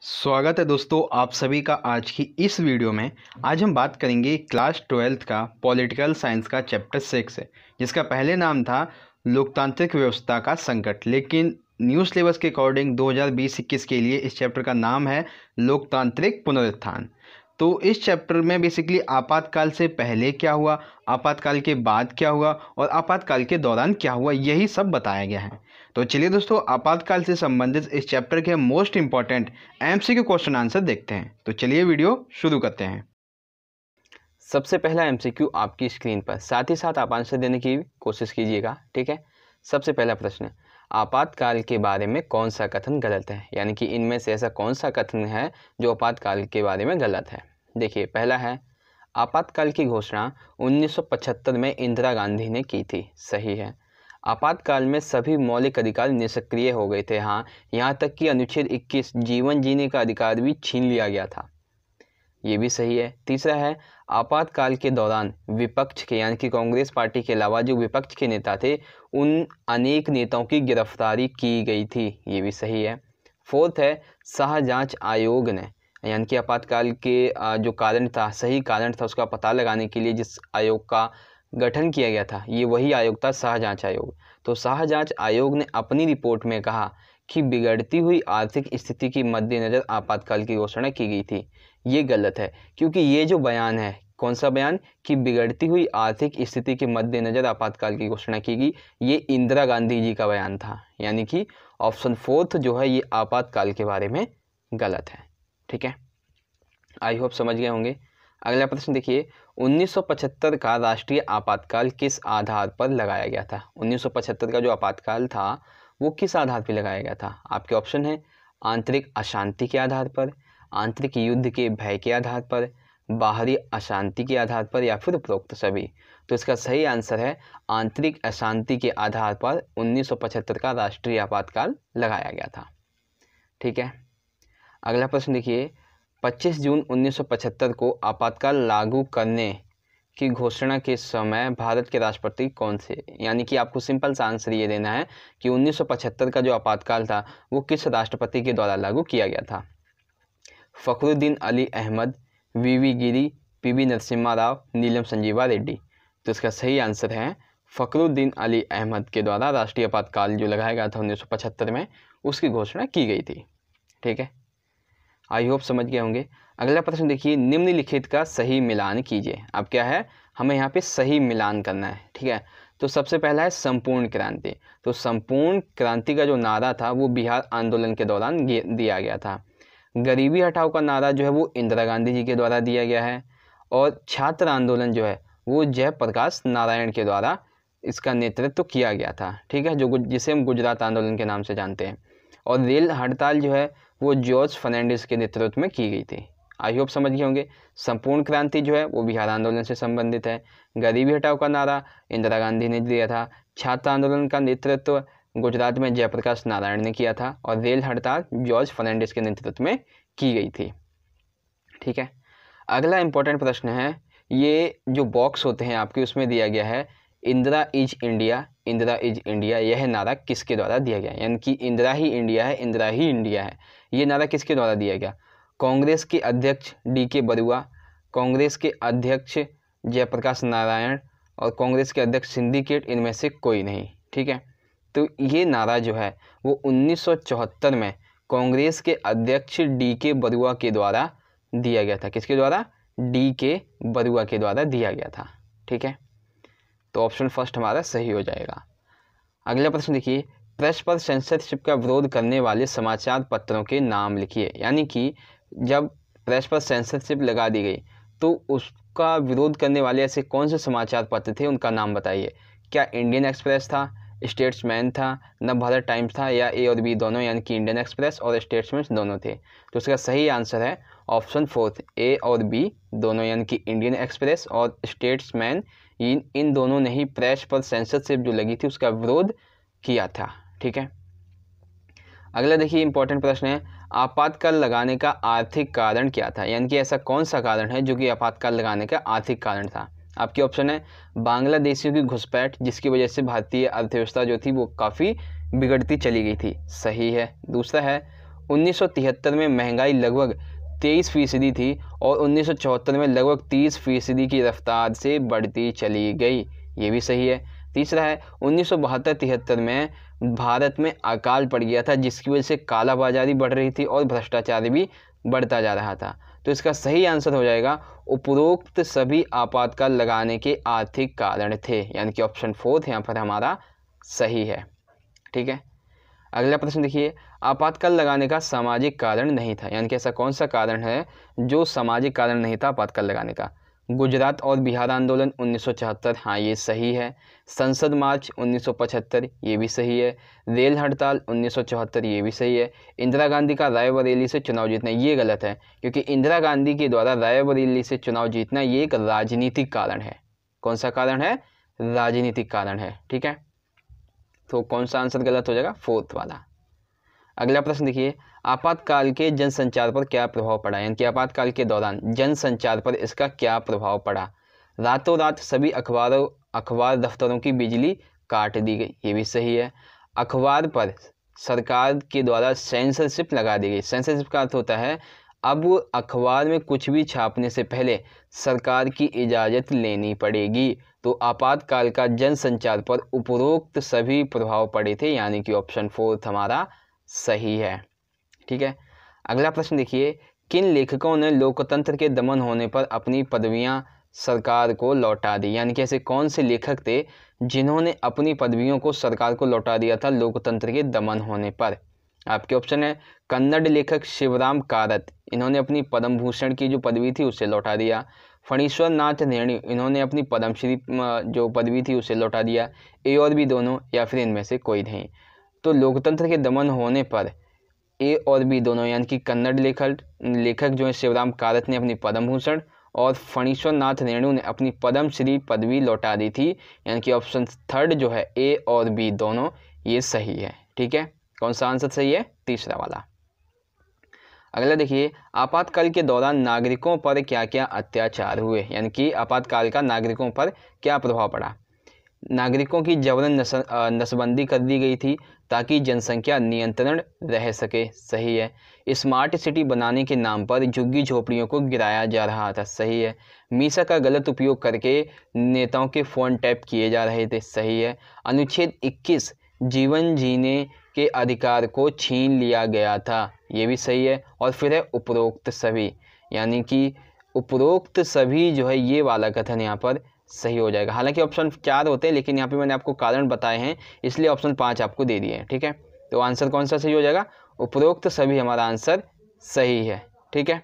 स्वागत है दोस्तों आप सभी का आज की इस वीडियो में। आज हम बात करेंगे क्लास 12th का पॉलिटिकल साइंस का चैप्टर 6 है, जिसका पहले नाम था लोकतांत्रिक व्यवस्था का संकट, लेकिन न्यू सिलेबस के अकॉर्डिंग 2020-21 के लिए इस चैप्टर का नाम है लोकतांत्रिक पुनरुत्थान। तो इस चैप्टर में बेसिकली आपातकाल से पहले क्या हुआ, आपातकाल के बाद क्या हुआ और आपातकाल के दौरान क्या हुआ, यही सब बताया गया है। तो चलिए दोस्तों, आपातकाल से संबंधित इस चैप्टर के most important MCQ question answer देखते हैं। तो चलिए वीडियो शुरू करते हैं। सबसे पहला एमसीक्यू आपकी स्क्रीन पर, साथ ही साथ आप आंसर देने की कोशिश कीजिएगा, ठीक है। सबसे पहला प्रश्न, आपातकाल के बारे में कौन सा कथन गलत है, यानी कि इनमें से ऐसा कौन सा कथन है जो आपातकाल के बारे में गलत है। देखिए, पहला है आपातकाल की घोषणा 1975 में इंदिरा गांधी ने की थी, सही है। आपातकाल में सभी मौलिक अधिकार निष्क्रिय हो गए थे, हाँ, यहाँ तक कि अनुच्छेद 21 जीवन जीने का अधिकार भी छीन लिया गया था, ये भी सही है। तीसरा है आपातकाल के दौरान विपक्ष के, यानी कि कांग्रेस पार्टी के अलावा जो विपक्ष के नेता थे, उन अनेक नेताओं की गिरफ्तारी की गई थी, ये भी सही है। फोर्थ है सह जांच आयोग ने, यानी कि आपातकाल के जो कारण था, सही कारण था, उसका पता लगाने के लिए जिस आयोग का गठन किया गया था, ये वही आयोग था, सह जांच आयोग। तो सह जांच आयोग ने अपनी रिपोर्ट में कहा कि बिगड़ती हुई आर्थिक स्थिति के मद्देनज़र आपातकाल की घोषणा की गई थी। ये गलत है, क्योंकि ये जो बयान है, कौन सा बयान, कि बिगड़ती हुई आर्थिक स्थिति के मद्देनज़र आपातकाल की घोषणा की गई, ये इंदिरा गांधी जी का बयान था, यानी कि ऑप्शन फोर्थ जो है ये आपातकाल के बारे में गलत है, ठीक है। आई होप समझ गए होंगे। अगला प्रश्न देखिए, 1975 का राष्ट्रीय आपातकाल किस आधार पर लगाया गया था। 1975 का जो आपातकाल था वो किस आधार पर लगाया गया था। आपके ऑप्शन है आंतरिक अशांति के आधार पर, आंतरिक युद्ध के भय के आधार पर, बाहरी अशांति के आधार पर, या फिर उपरोक्त सभी। तो इसका सही आंसर है आंतरिक अशांति के आधार पर 1975 का राष्ट्रीय आपातकाल लगाया गया था, ठीक है। अगला प्रश्न देखिए, 25 जून 1975 को आपातकाल लागू करने की घोषणा के समय भारत के राष्ट्रपति कौन थे। यानी कि आपको सिंपल सा आंसर ये देना है कि 1975 का जो आपातकाल था वो किस राष्ट्रपति के द्वारा लागू किया गया था। फखरुद्दीन अली अहमद, वीवी गिरी, पीवी नरसिम्हा राव, नीलम संजीवा रेड्डी। तो इसका सही आंसर है फखरुद्दीन अली अहमद के द्वारा राष्ट्रीय आपातकाल जो लगाया गया था 1975 में, उसकी घोषणा की गई थी, ठीक है। आई होप समझ गए होंगे। अगला प्रश्न देखिए, निम्नलिखित का सही मिलान कीजिए। अब क्या है, हमें यहाँ पे सही मिलान करना है, ठीक है। तो सबसे पहला है संपूर्ण क्रांति। तो संपूर्ण क्रांति का जो नारा था वो बिहार आंदोलन के दौरान दिया गया था। गरीबी हटाओ का नारा जो है वो इंदिरा गांधी जी के द्वारा दिया गया है, और छात्र आंदोलन जो है वो जयप्रकाश नारायण के द्वारा इसका नेतृत्व किया गया था, ठीक है, जो जिसे हम गुजरात आंदोलन के नाम से जानते हैं। और रेल हड़ताल जो है वो जॉर्ज फर्नांडिस के नेतृत्व में की गई थी। आई होप समझ गए होंगे। संपूर्ण क्रांति जो है वो बिहार आंदोलन से संबंधित है। गरीबी हटाओ का नारा इंदिरा गांधी ने दिया था। छात्र आंदोलन का नेतृत्व गुजरात में जयप्रकाश नारायण ने किया था, और रेल हड़ताल जॉर्ज फर्नांडिस के नेतृत्व में की गई थी, ठीक है। अगला इंपॉर्टेंट प्रश्न है, ये जो बॉक्स होते हैं आपके, उसमें दिया गया है Indira is India, Indira is India, यह नारा किसके द्वारा दिया गया। यानी कि इंदिरा ही इंडिया है, इंदिरा ही इंडिया है, ये नारा किसके द्वारा दिया गया। कांग्रेस के अध्यक्ष DK बरुआ, कांग्रेस के अध्यक्ष जयप्रकाश नारायण, और कांग्रेस के अध्यक्ष सिंडिकेट, इनमें से कोई नहीं, ठीक है। तो ये नारा जो है वो 1974 में कांग्रेस के अध्यक्ष DK बरुआ के द्वारा दिया गया था। किसके द्वारा, DK बरुआ के द्वारा दिया गया था, ठीक है। तो ऑप्शन फर्स्ट हमारा सही हो जाएगा। अगला प्रश्न देखिए, प्रेस पर सेंसरशिप का विरोध करने वाले समाचार पत्रों के नाम लिखिए। यानी कि जब प्रेस पर सेंसरशिप लगा दी गई तो उसका विरोध करने वाले ऐसे कौन से समाचार पत्र थे, उनका नाम बताइए। क्या इंडियन एक्सप्रेस था, स्टेट्समैन था, नवभारत टाइम्स था, या A और B दोनों, यानी कि इंडियन एक्सप्रेस और स्टेट्समैन दोनों थे। तो उसका सही आंसर है ऑप्शन फोर्थ, A और B दोनों, यानी कि इंडियन एक्सप्रेस और स्टेट्समैन, इन दोनों ने ही प्रेस पर सेंसरशिप जो लगी थी उसका विरोध किया था, ठीक है। अगला देखिए इंपॉर्टेंट प्रश्न है, आपातकाल लगाने का आर्थिक कारण क्या था। यानी कि ऐसा कौन सा कारण है जो कि आपातकाल लगाने का आर्थिक कारण था। आपके ऑप्शन है बांग्लादेशियों की घुसपैठ, जिसकी वजह से भारतीय अर्थव्यवस्था जो थी वो काफ़ी बिगड़ती चली गई थी, सही है। दूसरा है 1973 में महंगाई लगभग 23% थी और 1974 में लगभग 30% की रफ्तार से बढ़ती चली गई, ये भी सही है। तीसरा है 1972-73 में भारत में अकाल पड़ गया था, जिसकी वजह से कालाबाजारी बढ़ रही थी और भ्रष्टाचार भी बढ़ता जा रहा था। तो इसका सही आंसर हो जाएगा उपरोक्त सभी आपातकाल लगाने के आर्थिक कारण थे, यानी कि ऑप्शन 4 यहाँ पर हमारा सही है। ठीक है, अगला प्रश्न देखिए, आपातकाल लगाने का सामाजिक कारण नहीं था, यानी कि ऐसा कौन सा कारण है जो सामाजिक कारण नहीं था आपातकाल लगाने का। गुजरात और बिहार आंदोलन 1974, हाँ ये सही है। संसद मार्च 1975, ये भी सही है। रेल हड़ताल 1974, ये भी सही है। इंदिरा गांधी का रायबरेली से चुनाव जीतना, ये गलत है, क्योंकि इंदिरा गांधी के द्वारा रायबरेली से चुनाव जीतना ये एक राजनीतिक कारण है। कौन सा कारण है? राजनीतिक कारण है। ठीक है, तो कौन सा आंसर गलत हो जाएगा? 4th वाला। अगला प्रश्न देखिए, आपातकाल के जनसंचार पर क्या प्रभाव पड़ा, यानी कि आपातकाल के दौरान जनसंचार पर इसका क्या प्रभाव पड़ा। रातों रात सभी अखबार दफ्तरों की बिजली काट दी गई, ये भी सही है। अखबार पर सरकार के द्वारा सेंसरशिप लगा दी गई। सेंसरशिप का अर्थ होता है अब अखबार में कुछ भी छापने से पहले सरकार की इजाज़त लेनी पड़ेगी। तो आपातकाल का जनसंचार पर उपरोक्त सभी प्रभाव पड़े थे, यानी कि ऑप्शन 4 हमारा सही है। ठीक है, अगला प्रश्न देखिए, किन लेखकों ने लोकतंत्र के दमन होने पर अपनी पदवियां सरकार को लौटा दी, यानी कि ऐसे कौन से लेखक थे जिन्होंने अपनी पदवियों को सरकार को लौटा दिया था लोकतंत्र के दमन होने पर। आपके ऑप्शन है कन्नड़ लेखक शिवराम कारत, इन्होंने अपनी पद्म भूषण की जो पदवी थी उसे लौटा दिया। फणीश्वर नाथ रेणु, इन्होंने अपनी पद्मश्री जो पदवी थी उसे लौटा दिया। ए और बी दोनों, या फिर इनमें से कोई नहीं। तो लोकतंत्र के दमन होने पर ए और बी दोनों, यानी कि कन्नड़ लेखक जो है शिवराम कारत ने अपनी पद्म भूषण और फणीश्वर नाथ रेणु ने अपनी पद्मश्री पदवी लौटा दी थी, यानी कि ऑप्शन 3 जो है ए और बी दोनों, ये सही है। ठीक है, कौन सा आंसर सही है? तीसरा वाला। अगला देखिए, आपातकाल के दौरान नागरिकों पर क्या क्या अत्याचार हुए, यानी कि आपातकाल का नागरिकों पर क्या प्रभाव पड़ा। नागरिकों की जबरन नसबंदी कर दी गई थी ताकि जनसंख्या नियंत्रण रह सके, सही है। स्मार्ट सिटी बनाने के नाम पर झुग्गी झोपड़ियों को गिराया जा रहा था, सही है। मीसा का गलत उपयोग करके नेताओं के फ़ोन टैप किए जा रहे थे, सही है। अनुच्छेद 21 जीवन जीने के अधिकार को छीन लिया गया था, ये भी सही है। और फिर है उपरोक्त सभी, यानी कि उपरोक्त सभी जो है ये वाला कथन यहाँ पर सही हो जाएगा। हालांकि ऑप्शन 4 होते हैं, लेकिन यहाँ पे मैंने आपको कारण बताए हैं, इसलिए ऑप्शन 5 आपको दे दिए हैं। ठीक है, तो आंसर कौन सा सही हो जाएगा? उपरोक्त सभी हमारा आंसर सही है। ठीक है,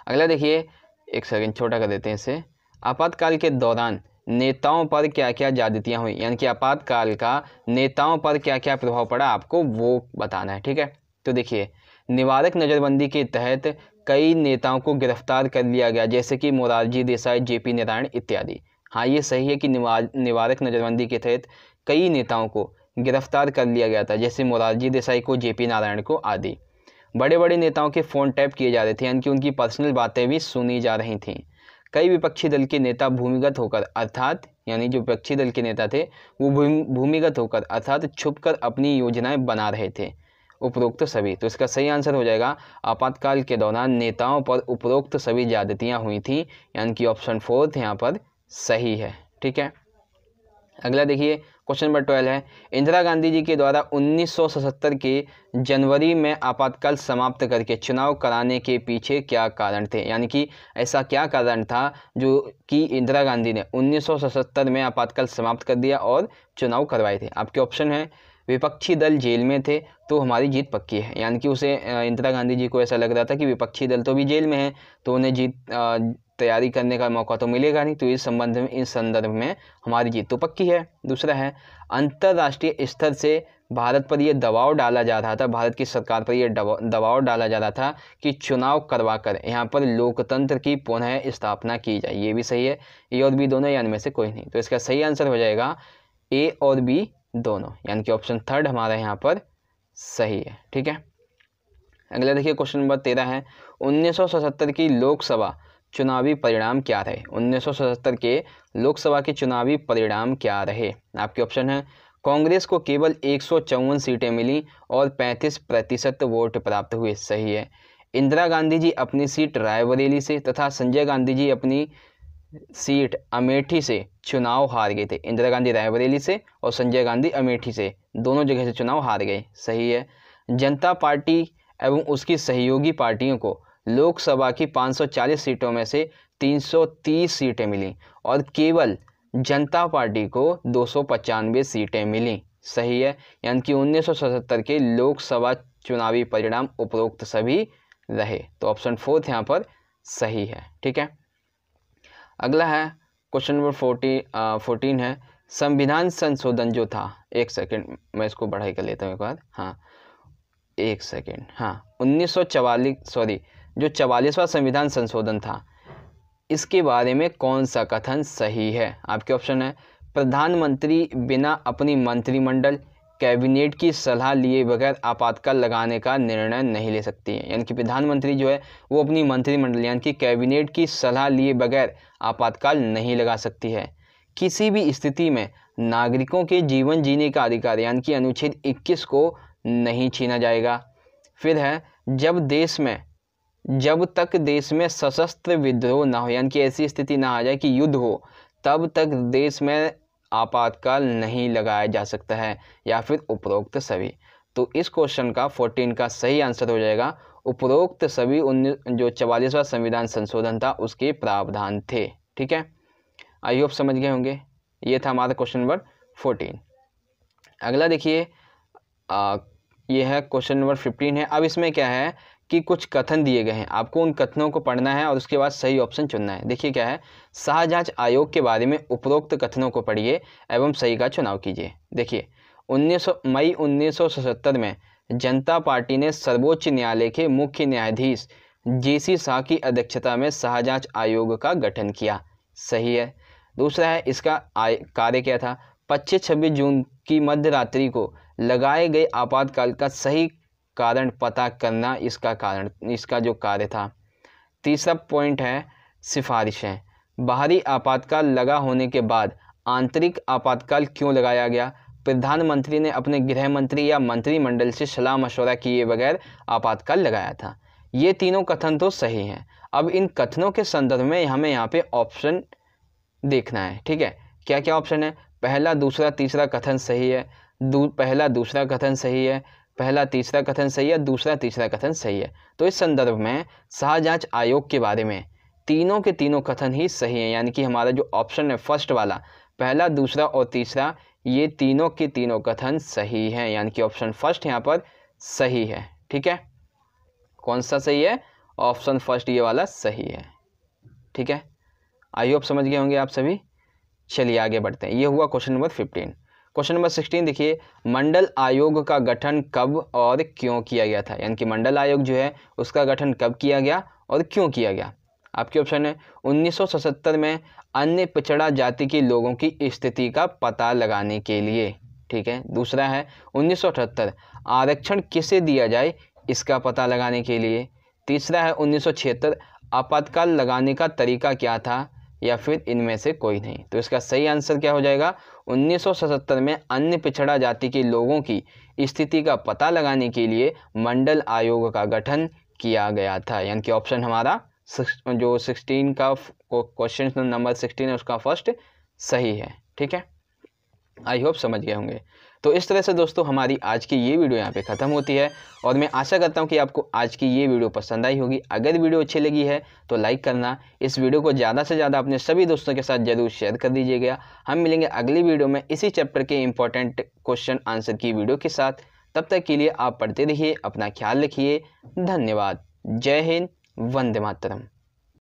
अगला देखिए, एक सेकंड छोटा कर देते हैं इसे। आपातकाल के दौरान नेताओं पर क्या क्या ज्यादतियाँ हुई, यानी कि आपातकाल का नेताओं पर क्या क्या प्रभाव पड़ा, आपको वो बताना है। ठीक है, तो देखिए, निवारक नज़रबंदी के तहत कई नेताओं को गिरफ्तार कर लिया गया, जैसे कि मोरारजी देसाई, जेपी नारायण इत्यादि। हाँ ये सही है कि निवारक नज़रबंदी के तहत कई नेताओं को गिरफ्तार कर लिया गया था, जैसे मोरारजी देसाई को, जेपी नारायण को आदि। बड़े बड़े नेताओं के फ़ोन टैप किए जा रहे थे, यानी कि उनकी पर्सनल बातें भी सुनी जा रही थीं। कई विपक्षी दल के नेता भूमिगत होकर, अर्थात यानी जो विपक्षी दल के नेता थे वो भूमिगत होकर अर्थात छुपकर अपनी योजनाएं बना रहे थे। उपरोक्त सभी, तो इसका सही आंसर हो जाएगा आपातकाल के दौरान नेताओं पर उपरोक्त सभी ज्यादतियां हुई थी, यानी कि ऑप्शन 4 यहाँ पर सही है। ठीक है, अगला देखिए, क्वेश्चन नंबर 12 है, इंदिरा गांधी जी के द्वारा 1977 के जनवरी में आपातकाल समाप्त करके चुनाव कराने के पीछे क्या कारण थे, यानी कि ऐसा क्या कारण था जो कि इंदिरा गांधी ने 1977 में आपातकाल समाप्त कर दिया और चुनाव करवाए थे। आपके ऑप्शन है विपक्षी दल जेल में थे तो हमारी जीत पक्की है, यानी कि उसे इंदिरा गांधी जी को ऐसा लग रहा था कि विपक्षी दल तो भी जेल में है तो उन्हें जीत तैयारी करने का मौका तो मिलेगा नहीं, तो इस संदर्भ में हमारी जीत तो पक्की है। दूसरा है अंतर्राष्ट्रीय स्तर से भारत पर यह दबाव डाला जा रहा था, भारत की सरकार पर यह दबाव डाला जा रहा था कि चुनाव करवाकर यहाँ पर लोकतंत्र की पुनः स्थापना की जाए, ये भी सही है। ए और बी दोनों, यानी में से कोई नहीं, तो इसका सही आंसर हो जाएगा ए और बी दोनों, यानी कि ऑप्शन 3 हमारा यहाँ पर सही है। ठीक है, अगला देखिए, क्वेश्चन नंबर 13 है, 1977 की लोकसभा चुनावी परिणाम क्या रहे। 1977 के लोकसभा के चुनावी परिणाम क्या रहे। आपके ऑप्शन है कांग्रेस को केवल 154 सीटें मिली और 35% वोट प्राप्त हुए। सही है। इंदिरा गांधी जी अपनी सीट रायबरेली से तथा संजय गांधी जी अपनी सीट अमेठी से चुनाव हार गए थे। इंदिरा गांधी रायबरेली से और संजय गांधी अमेठी से, दोनों जगह से चुनाव हार गए। सही है। जनता पार्टी एवं उसकी सहयोगी पार्टियों को लोकसभा की 540 सीटों में से 330 सीटें मिली और केवल जनता पार्टी को 295 सीटें मिली। सही है। यानी कि 1977 के लोकसभा चुनावी परिणाम उपरोक्त सभी रहे। तो ऑप्शन 4 यहाँ पर सही है। ठीक है। अगला है क्वेश्चन नंबर 14 है, संविधान संशोधन जो था, एक सेकेंड मैं इसको बढ़ाई कर लेता हूँ एक बार। हाँ, एक सेकेंड। हाँ, 1944 जो 44वां संविधान संशोधन था, इसके बारे में कौन सा कथन सही है? आपके ऑप्शन है, प्रधानमंत्री बिना अपनी मंत्रिमंडल कैबिनेट की सलाह लिए बगैर आपातकाल लगाने का निर्णय नहीं ले सकती है। यानी कि प्रधानमंत्री जो है वो अपनी मंत्रिमंडल यानी कि कैबिनेट की सलाह लिए बगैर आपातकाल नहीं लगा सकती है। किसी भी स्थिति में नागरिकों के जीवन जीने का अधिकार यानी कि अनुच्छेद 21 को नहीं छीना जाएगा। फिर है, जब तक देश में सशस्त्र विद्रोह ना हो यानी कि ऐसी स्थिति ना आ जाए कि युद्ध हो, तब तक देश में आपातकाल नहीं लगाया जा सकता है, या फिर उपरोक्त सभी। तो इस क्वेश्चन का 14 का सही आंसर हो जाएगा उपरोक्त सभी जो 44वां संविधान संशोधन था उसके प्रावधान थे। ठीक है, आई होप समझ गए होंगे। ये था हमारा क्वेश्चन नंबर 14। अगला देखिए, ये है क्वेश्चन नंबर 15 है। अब इसमें क्या है कि कुछ कथन दिए गए हैं, आपको उन कथनों को पढ़ना है और उसके बाद सही ऑप्शन चुनना है। देखिए क्या है, शाहजांच आयोग के बारे में उपरोक्त कथनों को पढ़िए एवं सही का चुनाव कीजिए। देखिए, मई 1977 में जनता पार्टी ने सर्वोच्च न्यायालय के मुख्य न्यायाधीश JC शाह की अध्यक्षता में शाहजांच आयोग का गठन किया। सही है। दूसरा है, इसका कार्य क्या था? 25-26 जून की मध्य रात्रि को लगाए गए आपातकाल का सही कारण पता करना इसका जो कार्य था। तीसरा पॉइंट है, सिफारिशें। बाहरी आपातकाल लगा होने के बाद आंतरिक आपातकाल क्यों लगाया गया? प्रधानमंत्री ने अपने गृह मंत्री या मंत्रिमंडल से सलाह मशवरा किए बगैर आपातकाल लगाया था। ये तीनों कथन तो सही हैं। अब इन कथनों के संदर्भ में हमें यहाँ पे ऑप्शन देखना है। ठीक है, क्या क्या ऑप्शन है? पहला, दूसरा, तीसरा कथन सही है। पहला दूसरा कथन सही है, पहला तीसरा कथन सही है, दूसरा तीसरा कथन सही है। तो इस संदर्भ में शाहजांच आयोग के बारे में तीनों के तीनों कथन ही सही है। यानी कि हमारा जो ऑप्शन है फर्स्ट वाला, पहला, दूसरा और तीसरा, ये तीनों के तीनों कथन सही हैं। यानी कि ऑप्शन फर्स्ट यहाँ पर सही है। ठीक है, कौन सा सही है? ऑप्शन फर्स्ट ये वाला सही है। ठीक है, आई होप समझ गए होंगे आप सभी। चलिए आगे बढ़ते हैं। ये हुआ क्वेश्चन नंबर 15। क्वेश्चन नंबर 16 देखिए, मंडल आयोग का गठन कब और क्यों किया गया था? यानी कि मंडल आयोग जो है उसका गठन कब किया गया और क्यों किया गया? आपके ऑप्शन है, 1977 में अन्य पिछड़ा जाति के लोगों की स्थिति का पता लगाने के लिए। ठीक है। दूसरा है, 1978 आरक्षण किसे दिया जाए इसका पता लगाने के लिए। तीसरा है, 1976 आपातकाल लगाने का तरीका क्या था, या फिर इनमें से कोई नहीं। तो इसका सही आंसर क्या हो जाएगा? 1977 में अन्य पिछड़ा जाति के लोगों की स्थिति का पता लगाने के लिए मंडल आयोग का गठन किया गया था। यानी कि ऑप्शन हमारा जो 16 का क्वेश्चन नंबर 16 है उसका फर्स्ट सही है। ठीक है, आई होप समझ गए होंगे। तो इस तरह से दोस्तों हमारी आज की ये वीडियो यहाँ पे ख़त्म होती है और मैं आशा करता हूँ कि आपको आज की ये वीडियो पसंद आई होगी। अगर वीडियो अच्छी लगी है तो लाइक करना, इस वीडियो को ज़्यादा से ज़्यादा अपने सभी दोस्तों के साथ ज़रूर शेयर कर दीजिएगा। हम मिलेंगे अगली वीडियो में इसी चैप्टर के इंपॉर्टेंट क्वेश्चन आंसर की वीडियो के साथ। तब तक के लिए आप पढ़ते रहिए, अपना ख्याल रखिए। धन्यवाद। जय हिंद, वंदे मातरम।